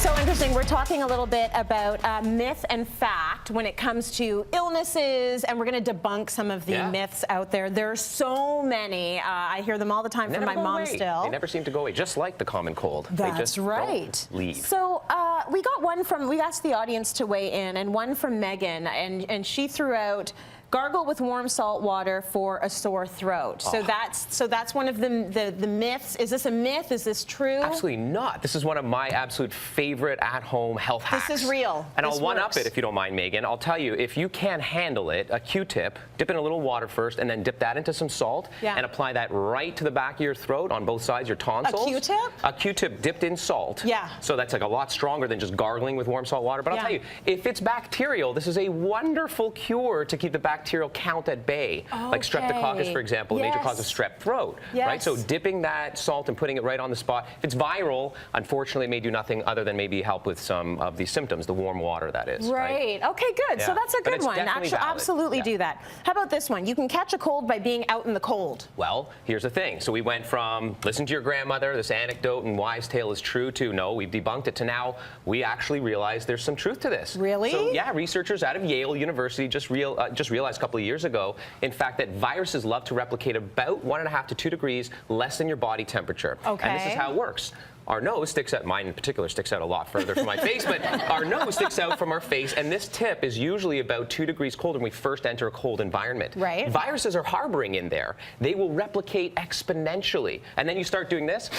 So interesting. We're talking a little bit about myth and fact when it comes to illnesses, and we're going to debunk some of the myths out there. There are so many. I hear them all the time from my mom still. They never seem to go away, just like the common cold. That's they just right. Don't leave. So we got one from, we asked the audience to weigh in, and one from Megan, and she threw out, gargle with warm salt water for a sore throat. So that's one of the myths. Is this a myth? Is this true? Absolutely not. This is one of my absolute favorite at-home health hacks. This is real. And This I'll one-up works. it if you don't mind, Megan. I'll tell you, if you can handle it, a Q-tip, dip in a little water first, and then dip that into some salt, and apply that right to the back of your throat on both sides, your tonsils. A Q-tip? A Q-tip dipped in salt. Yeah. So that's like a lot stronger than just gargling with warm salt water. But I'll tell you, if it's bacterial, this is a wonderful cure to keep the bacterial count at bay, like streptococcus, for example, a major cause of strep throat, right? So dipping that salt and putting it right on the spot. If it's viral, unfortunately, it may do nothing other than maybe help with some of the symptoms, the warm water, that is. Right. Okay, good. So that's a good one. Actually, absolutely do that. How about this one? You can catch a cold by being out in the cold. Well, here's the thing. So we went from listen to your grandmother, this anecdote and wives' tale is true, to no, we've debunked it, to now we actually realize there's some truth to this. Really? So yeah, researchers out of Yale University just realized a couple of years ago, in fact, that viruses love to replicate about 1.5 to 2 degrees less than your body temperature. Okay. And this is how it works. Our nose sticks out, mine in particular sticks out a lot further from my face, but our nose sticks out from our face, and this tip is usually about 2 degrees colder when we first enter a cold environment. Right. Viruses are harboring in there. They will replicate exponentially. And then you start doing this.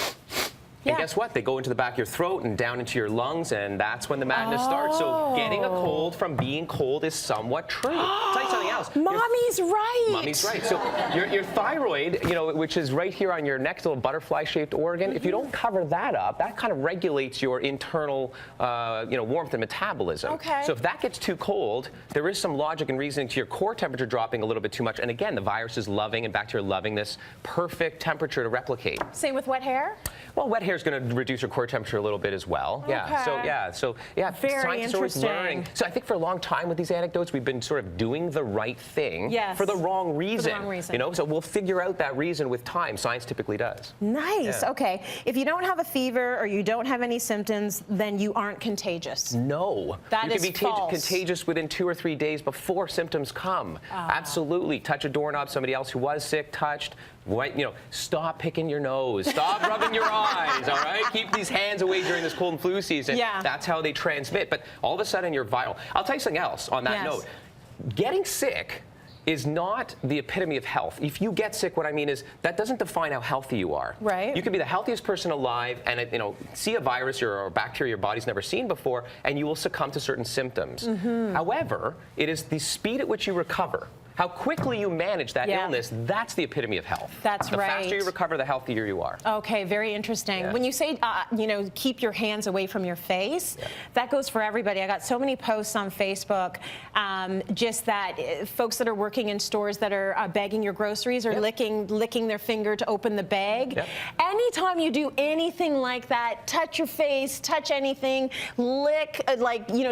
And guess what? They go into the back of your throat and down into your lungs, and that's when the madness starts. So getting a cold from being cold is somewhat true. I'll tell you something else. Mommy's right. Mommy's right. So your thyroid, you know, which is right here on your neck, little butterfly-shaped organ, if you don't cover that up, that kind of regulates your internal, warmth and metabolism. Okay. So if that gets too cold, there is some logic and reasoning to your core temperature dropping a little bit too much. And again, the virus is loving and bacteria loving this perfect temperature to replicate. Same with wet hair? Well, wet hair is going to reduce your core temperature a little bit as well. Okay. So Very scientists are always learning. So I think for a long time with these anecdotes, we've been sort of doing the right thing for the wrong reason. For the wrong reason. You know, so we'll figure out that reason with time. Science typically does. Nice. Okay. If you don't have a fever or you don't have any symptoms, then you aren't contagious. No. That is false. You can be contagious within 2 or 3 days before symptoms come. Absolutely. Touch a doorknob, somebody else who was sick touched. Stop picking your nose. Stop rubbing your eyes, all right? Keep these hands away during this cold and flu season. That's how they transmit. But all of a sudden, you're viral. I'll tell you something else on that note. Getting sick is not the epitome of health. If you get sick, what I mean is that doesn't define how healthy you are. Right. You could be the healthiest person alive and see a virus or bacteria your body's never seen before, and you will succumb to certain symptoms. However, it is the speed at which you recover. How quickly you manage that illness, that's the epitome of health. That's right. The faster you recover, the healthier you are. Okay, very interesting. When you say, keep your hands away from your face, that goes for everybody. I got so many posts on Facebook, just that folks that are working in stores that are bagging your groceries or licking their finger to open the bag. Anytime you do anything like that, touch your face, touch anything, lick,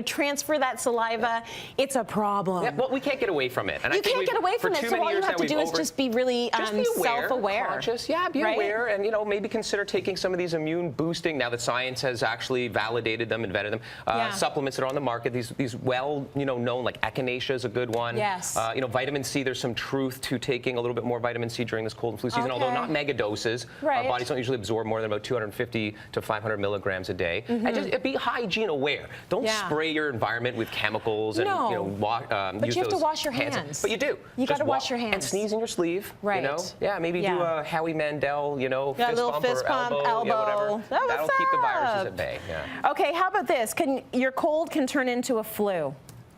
transfer that saliva, it's a problem. Well, we can't get away from it. And you can't get away from it, so all you have to do is just be really self-aware. Conscious, be aware, and maybe consider taking some of these immune boosting, now that science has actually validated them, invented them, supplements that are on the market, these known, like echinacea is a good one. Yes. Vitamin C, there's some truth to taking a little bit more vitamin C during this cold and flu season, although not mega doses. Our bodies don't usually absorb more than about 250 to 500 milligrams a day. And just be hygiene aware. Don't spray your environment with chemicals and but you have to wash your hands. But you do. You got to wash your hands. And sneeze in your sleeve. Right. Maybe do a Howie Mandel, fist bump, elbow. Whatever. That'll keep the viruses at bay. Okay, how about this? Your cold can turn into a flu.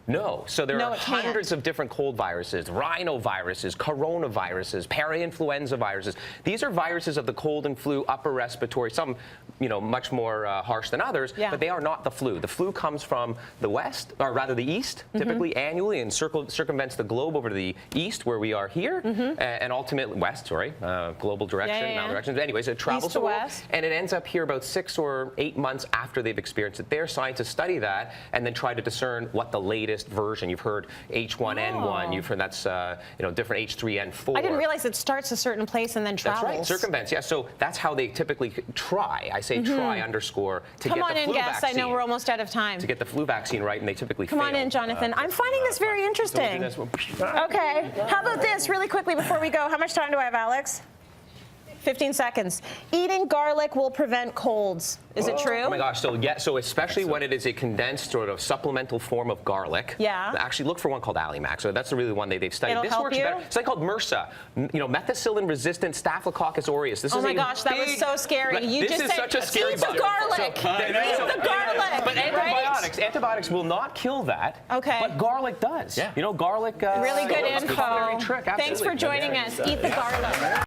No. So there are hundreds of different cold viruses, rhinoviruses, coronaviruses, parainfluenza viruses. These are viruses of the cold and flu upper respiratory, some much more harsh than others, but they are not the flu. The flu comes from the west, or rather the east, typically annually, and circumvents the globe over to the east where we are here, and ultimately west, global direction, directions. Anyways, it travels the world, and it ends up here about 6 or 8 months after they've experienced it there. Scientists study that and then try to discern what the latest latest version. You've heard H1N1. You've heard that's different H3N4. I didn't realize it starts a certain place and then travels. That's right, circumvents. Yeah, so that's how they typically try. I say try underscore to Come get on the in, flu guests. vaccine. I know we're almost out of time. To get the flu vaccine right, and they typically Come on in, Jonathan. I'm finding this very interesting. Okay. How about this, really quickly before we go? How much time do I have, Alex? 15 seconds. Eating garlic will prevent colds. Is it true? Oh my gosh, so especially when it is a condensed sort of supplemental form of garlic. Yeah. Actually look for one called Alimax. So that's really the one they've studied. It'll this help works you? better. It's like called MRSA, methicillin-resistant Staphylococcus aureus. This Oh is my gosh, that was so scary. You this just is said, such a scary eat the bug. garlic. Eat the garlic. But antibiotics will not kill that. Okay. But garlic does. Yeah. Garlic. Really good it's a info. culinary trick. Thanks for Absolutely. joining us. Eat the garlic.